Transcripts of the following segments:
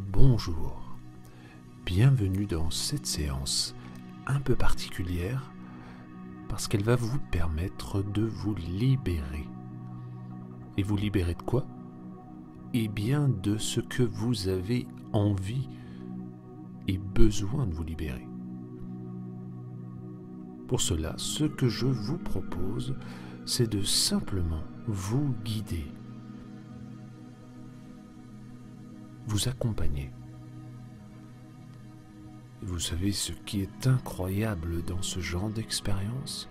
Bonjour, bienvenue dans cette séance un peu particulière parce qu'elle va vous permettre de vous libérer. Et vous libérer de quoi? Eh bien de ce que vous avez envie et besoin de vous libérer. Pour cela, ce que je vous propose, c'est de simplement vous guider, vous accompagner. Et vous savez ce qui est incroyable dans ce genre d'expérience,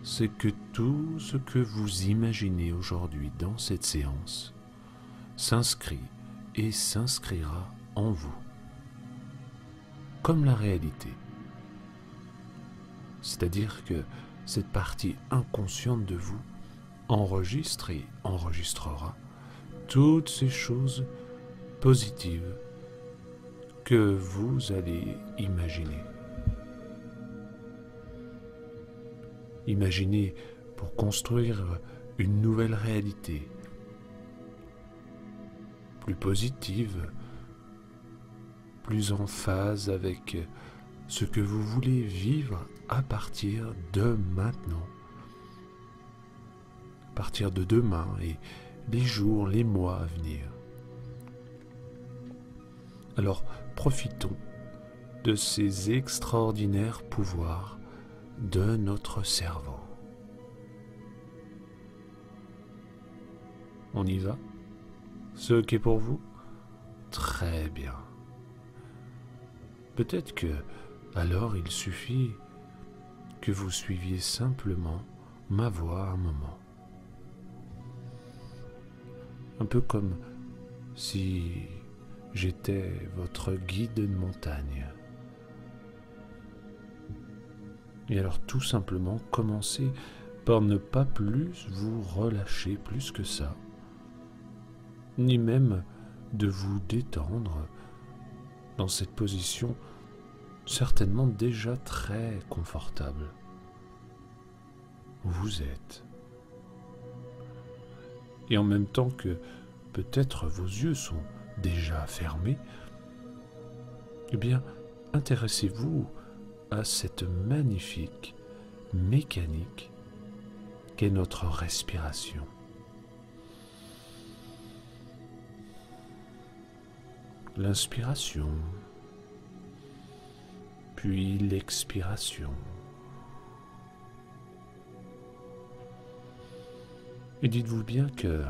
c'est que tout ce que vous imaginez aujourd'hui dans cette séance s'inscrit et s'inscrira en vous, comme la réalité. C'est-à-dire que cette partie inconsciente de vous enregistre et enregistrera toutes ces choses positives que vous allez imaginer. Imaginez pour construire une nouvelle réalité, plus positive, plus en phase avec ce que vous voulez vivre à partir de maintenant, à partir de demain et les jours, les mois à venir. Alors, profitons de ces extraordinaires pouvoirs de notre cerveau. On y va? Ce qui est pour vous? Très bien. Peut-être que, alors, il suffit que vous suiviez simplement ma voix un moment. Un peu comme si j'étais votre guide de montagne. Et alors tout simplement, commencez par ne pas plus vous relâcher plus que ça, ni même de vous détendre dans cette position certainement déjà très confortable où vous êtes. Et en même temps que peut-être vos yeux sont déjà fermés, eh bien, intéressez-vous à cette magnifique mécanique qu'est notre respiration. L'inspiration, puis l'expiration. Et dites-vous bien que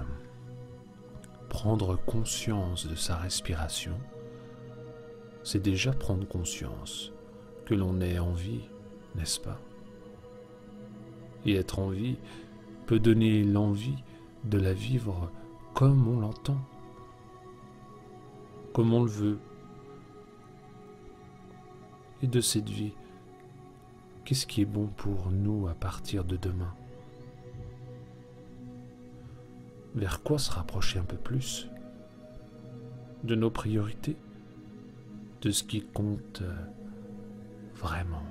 prendre conscience de sa respiration, c'est déjà prendre conscience que l'on ait envie, n'est-ce pas? Et être en vie peut donner l'envie de la vivre comme on l'entend, comme on le veut. Et de cette vie, qu'est-ce qui est bon pour nous à partir de demain? Vers quoi se rapprocher un peu plus? De nos priorités? De ce qui compte vraiment?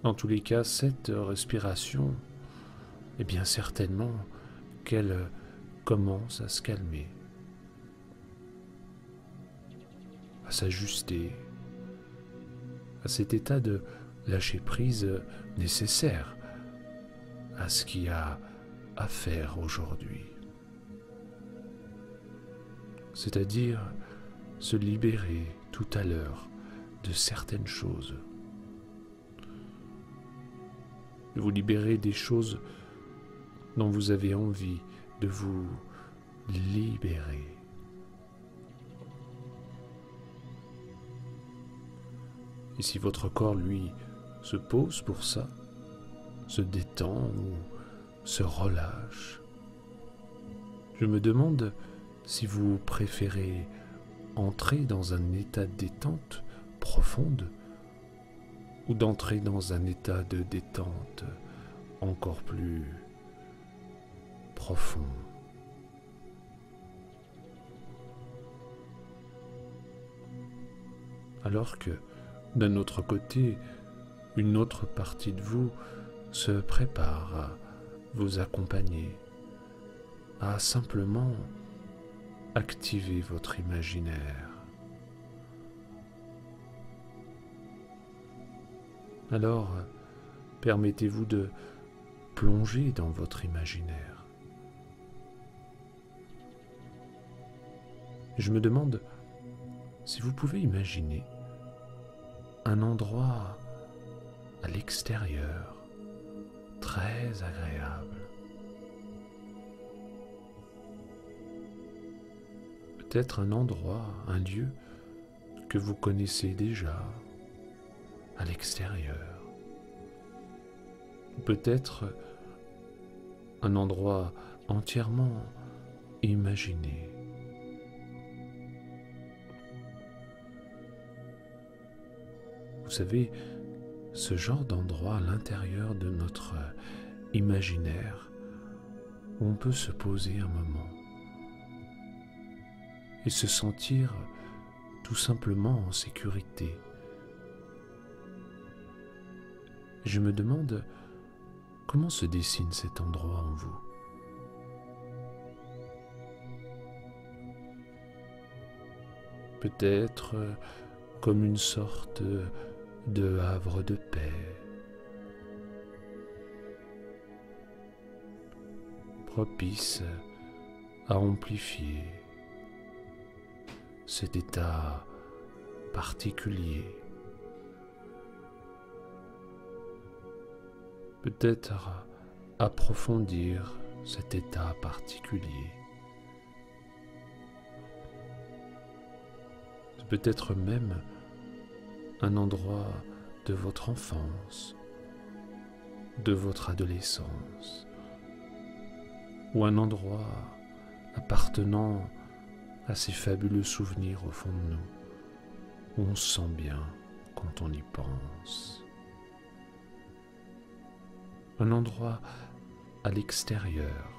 Dans tous les cas, cette respiration, eh bien certainement qu'elle commence à se calmer, à s'ajuster à cet état de lâcher prise nécessaire à ce qu'il y a à faire aujourd'hui. C'est-à-dire se libérer tout à l'heure de certaines choses. Vous libérer des choses dont vous avez envie de vous libérer. Et si votre corps, lui, se pose pour ça, se détend ou se relâche, je me demande si vous préférez entrer dans un état de détente profonde ou d'entrer dans un état de détente encore plus profond. Alors que, d'un autre côté, une autre partie de vous se prépare à vous accompagner à simplement activer votre imaginaire. Alors, permettez-vous de plonger dans votre imaginaire. Je me demande si vous pouvez imaginer un endroit à l'extérieur très agréable. Peut-être un endroit, un lieu que vous connaissez déjà à l'extérieur. Ou peut-être un endroit entièrement imaginé. Vous savez, ce genre d'endroit à l'intérieur de notre imaginaire où on peut se poser un moment et se sentir tout simplement en sécurité. Je me demande comment se dessine cet endroit en vous. Peut-être comme une sorte de havre de paix, propice à amplifier cet état particulier. Peut-être approfondir cet état particulier. Peut-être même un endroit de votre enfance, de votre adolescence, ou un endroit appartenant à ces fabuleux souvenirs au fond de nous, où on se sent bien quand on y pense. Un endroit à l'extérieur,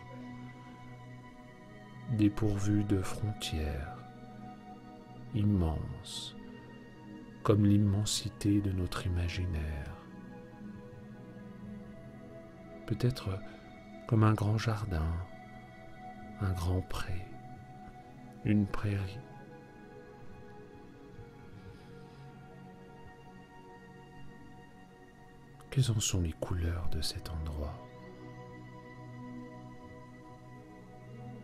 dépourvu de frontières, immense, comme l'immensité de notre imaginaire. Peut-être comme un grand jardin, un grand pré, une prairie. Quelles en sont les couleurs de cet endroit?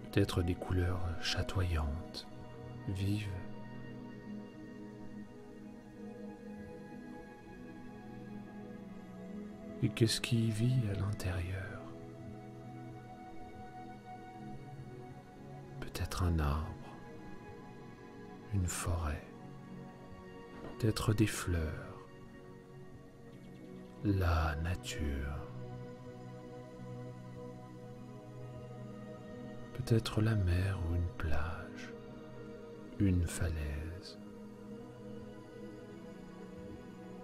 Peut-être des couleurs chatoyantes, vives. Et qu'est-ce qui y vit à l'intérieur? Peut-être un arbre, une forêt, peut-être des fleurs, la nature, peut-être la mer ou une plage, une falaise.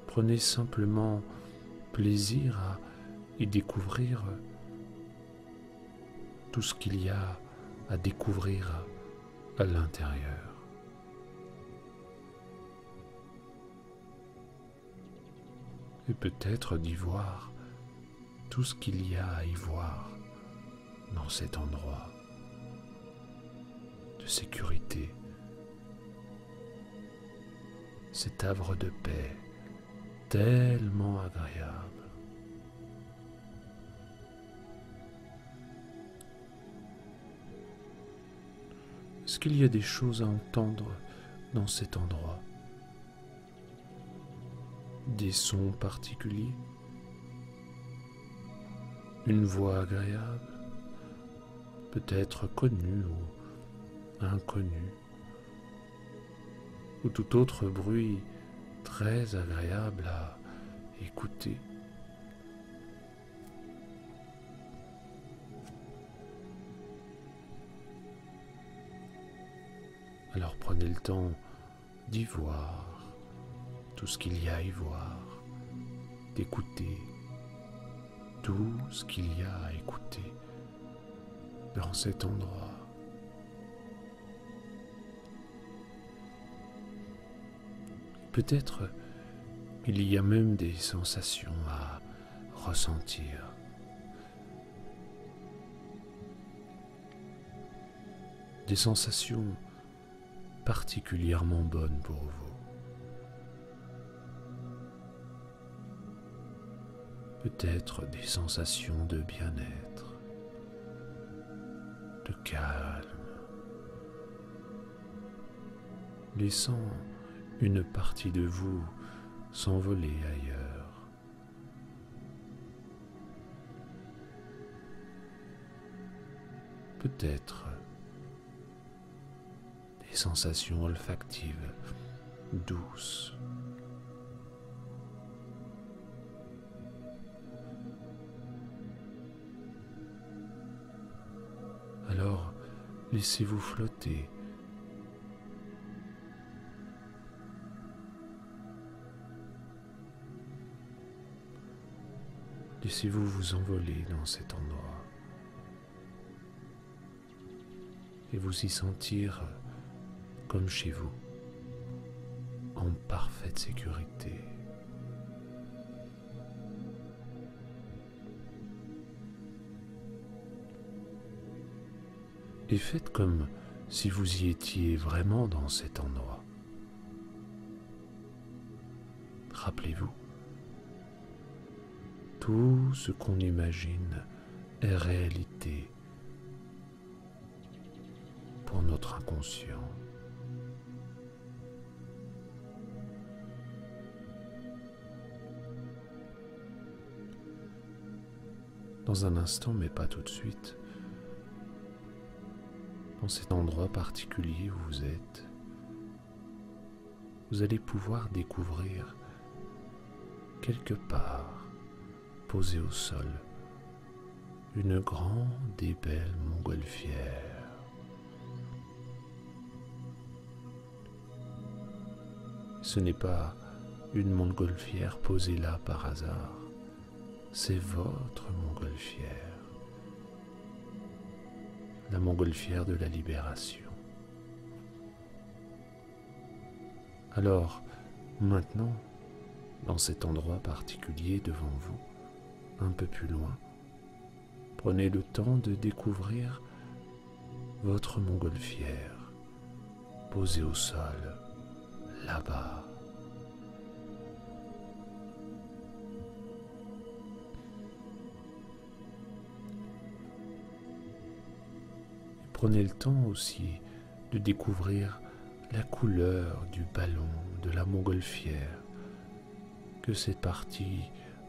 Prenez simplement plaisir à y découvrir tout ce qu'il y a à découvrir à l'intérieur. Et peut-être d'y voir tout ce qu'il y a à y voir dans cet endroit de sécurité, cet havre de paix tellement agréable. Est-ce qu'il y a des choses à entendre dans cet endroit? Des sons particuliers? Une voix agréable? Peut-être connue ou inconnue? Ou tout autre bruit très agréable à écouter? Alors prenez le temps d'y voir tout ce qu'il y a à y voir, d'écouter tout ce qu'il y a à écouter dans cet endroit. Peut-être il y a même des sensations à ressentir. des sensations particulièrement bonnes pour vous. Peut-être des sensations de bien-être, de calme, laissant une partie de vous s'envoler ailleurs. Peut-être des sensations olfactives douces. Alors, laissez-vous flotter. Laissez-vous vous envoler dans cet endroit et vous y sentir comme chez vous, en parfaite sécurité. Et faites comme si vous y étiez vraiment dans cet endroit. Rappelez-vous, tout ce qu'on imagine est réalité pour notre inconscient. Dans un instant, mais pas tout de suite, dans cet endroit particulier où vous êtes, vous allez pouvoir découvrir quelque part, posée au sol, une grande et belle montgolfière. Ce n'est pas une montgolfière posée là par hasard, c'est votre montgolfière. La montgolfière de la libération. Alors, maintenant, dans cet endroit particulier devant vous, un peu plus loin, prenez le temps de découvrir votre montgolfière posée au sol, là-bas. Prenez le temps aussi de découvrir la couleur du ballon de la montgolfière que cette partie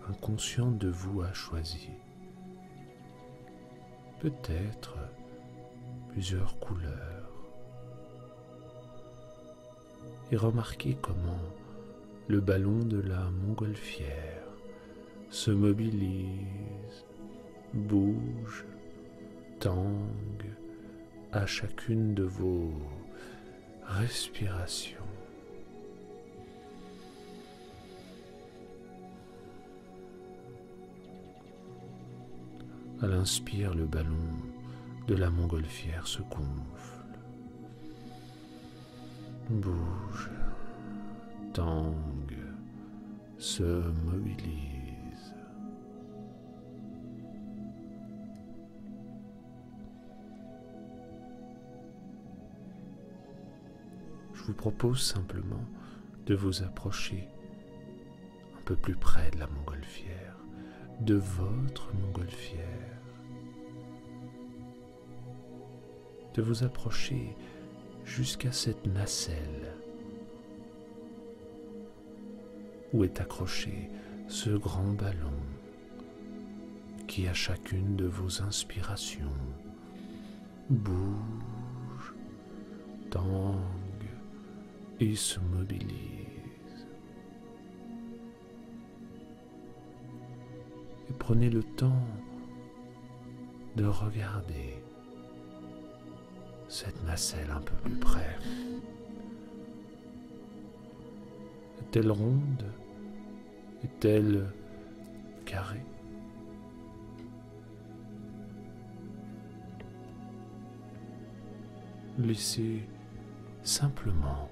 inconsciente de vous a choisi. Peut-être plusieurs couleurs. Et remarquez comment le ballon de la montgolfière se mobilise, bouge, tangue à chacune de vos respirations. À l'inspire, le ballon de la montgolfière se gonfle, bouge, tangue, se mobilise. Je vous propose simplement de vous approcher un peu plus près de la montgolfière, de votre montgolfière, de vous approcher jusqu'à cette nacelle où est accroché ce grand ballon qui, à chacune de vos inspirations, bouge, tangue et se mobilise. Et prenez le temps de regarder cette nacelle un peu plus près. Est-elle ronde? Est-elle carrée? Laissez simplement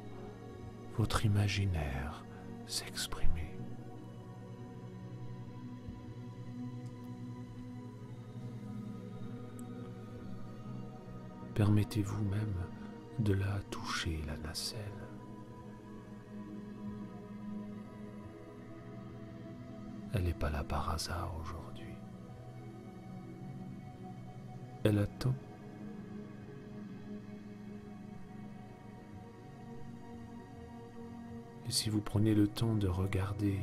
votre imaginaire s'exprimer. permettez-vous même de la toucher, la nacelle. Elle n'est pas là par hasard aujourd'hui. Elle attend. Et si vous prenez le temps de regarder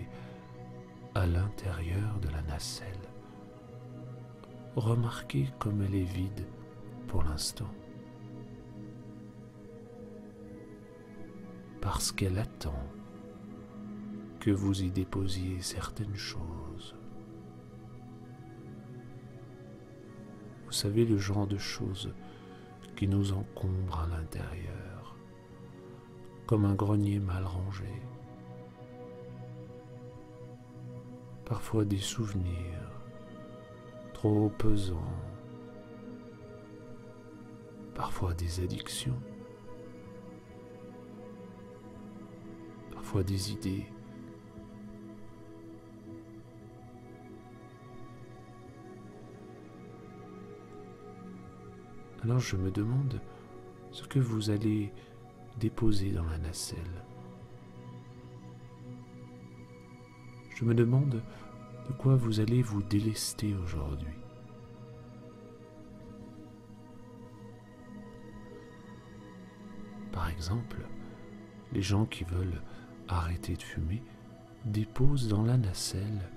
à l'intérieur de la nacelle, remarquez comme elle est vide pour l'instant. Parce qu'elle attend que vous y déposiez certaines choses. Vous savez, le genre de choses qui nous encombrent à l'intérieur, comme un grenier mal rangé. Parfois des souvenirs trop pesants, parfois des addictions, parfois des idées. Alors je me demande ce que vous allez déposer dans la nacelle. Je me demande de quoi vous allez vous délester aujourd'hui. Par exemple, les gens qui veulent arrêter de fumer déposent dans la nacelle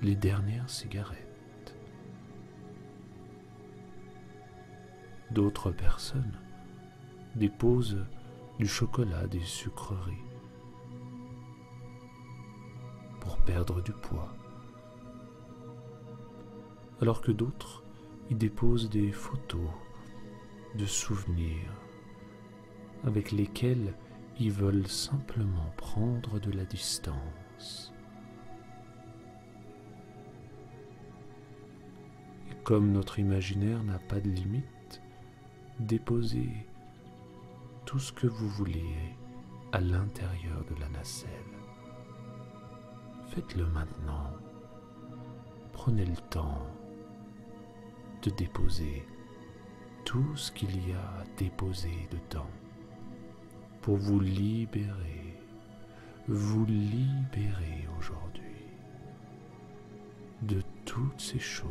les dernières cigarettes. D'autres personnes déposent du chocolat, des sucreries pour perdre du poids, alors que d'autres y déposent des photos de souvenirs avec lesquels ils veulent simplement prendre de la distance. Et comme notre imaginaire n'a pas de limite, déposez tout ce que vous voulez à l'intérieur de la nacelle. Faites-le maintenant. Prenez le temps de déposer tout ce qu'il y a à déposer dedans pour vous libérer aujourd'hui de toutes ces choses.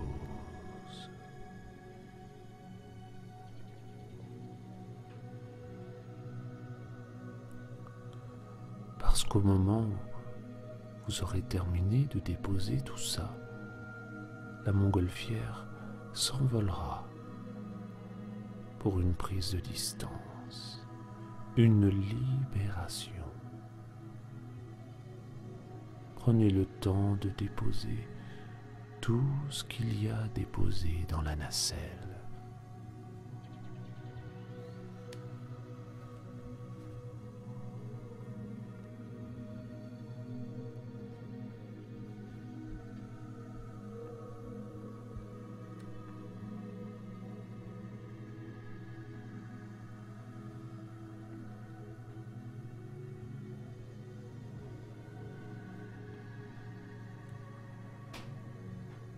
Parce qu'au moment où vous aurez terminé de déposer tout ça, la montgolfière s'envolera pour une prise de distance, une libération. Prenez le temps de déposer tout ce qu'il y a à déposer dans la nacelle.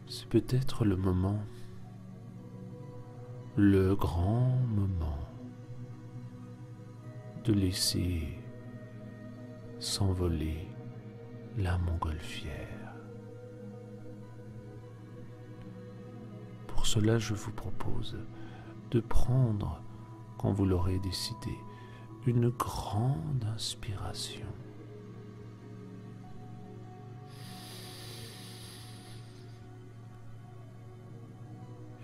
C'est peut-être le moment, le grand moment, de laisser s'envoler la montgolfière. Pour cela, je vous propose de prendre, quand vous l'aurez décidé, une grande inspiration.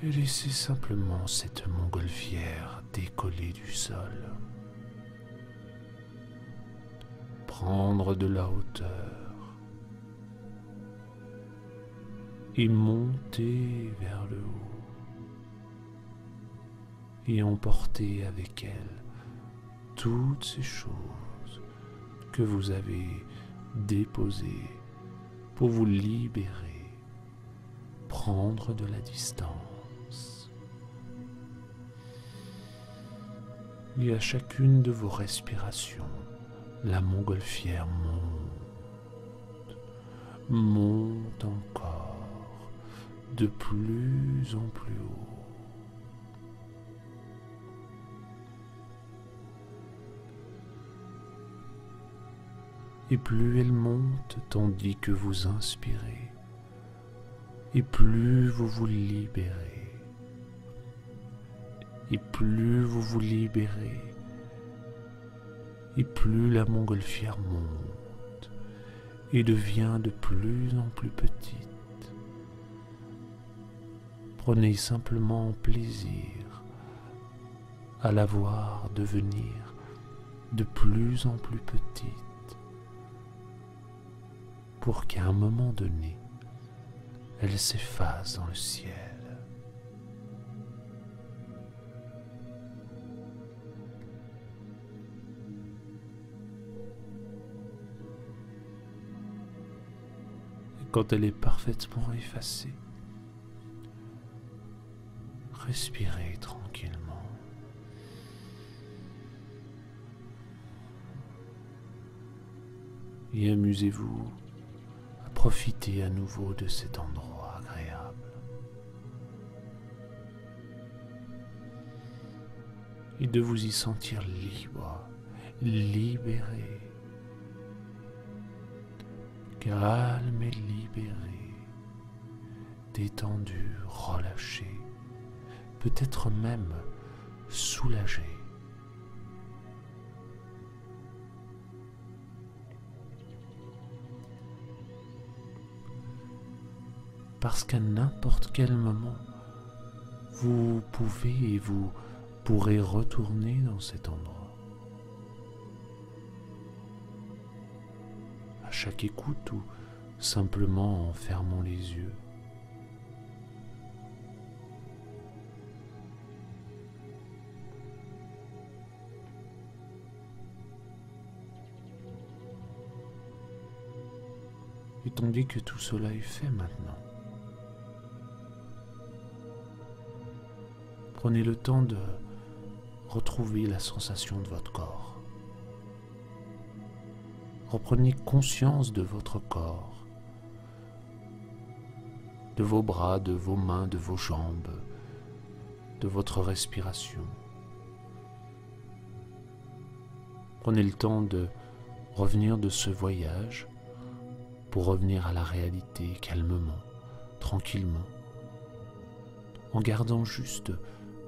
Et laissez simplement cette montgolfière décoller du sol. Prendre de la hauteur et monter vers le haut et emporter avec elle toutes ces choses que vous avez déposées pour vous libérer, prendre de la distance. Et à chacune de vos respirations, la montgolfière monte encore de plus en plus haut. et plus elle monte tandis que vous inspirez, et plus vous vous libérez, et plus vous vous libérez, et plus la montgolfière monte et devient de plus en plus petite. Prenez simplement plaisir à la voir devenir de plus en plus petite, pour qu'à un moment donné, elle s'efface dans le ciel. Et quand elle est parfaitement effacée, respirez tranquillement. Et amusez-vous à profiter à nouveau de cet endroit agréable. Et de vous y sentir libre, libéré, calme et libéré, détendu, relâché, peut-être même soulagé. Parce qu'à n'importe quel moment, vous pouvez et vous pourrez retourner dans cet endroit. À chaque écoute ou simplement en fermant les yeux. Et tandis que tout cela est fait maintenant, prenez le temps de retrouver la sensation de votre corps. Reprenez conscience de votre corps, de vos bras, de vos mains, de vos jambes, de votre respiration. Prenez le temps de revenir de ce voyage pour revenir à la réalité calmement, tranquillement, en gardant juste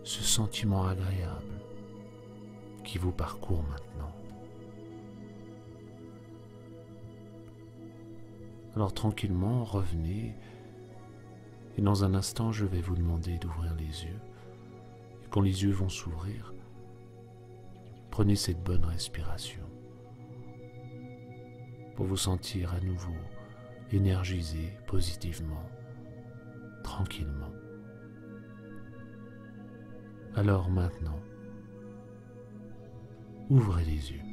ce sentiment agréable qui vous parcourt maintenant. Alors tranquillement, revenez, et dans un instant, je vais vous demander d'ouvrir les yeux. Et quand les yeux vont s'ouvrir, prenez cette bonne respiration pour vous sentir à nouveau énergisé positivement, tranquillement. Alors maintenant, ouvrez les yeux.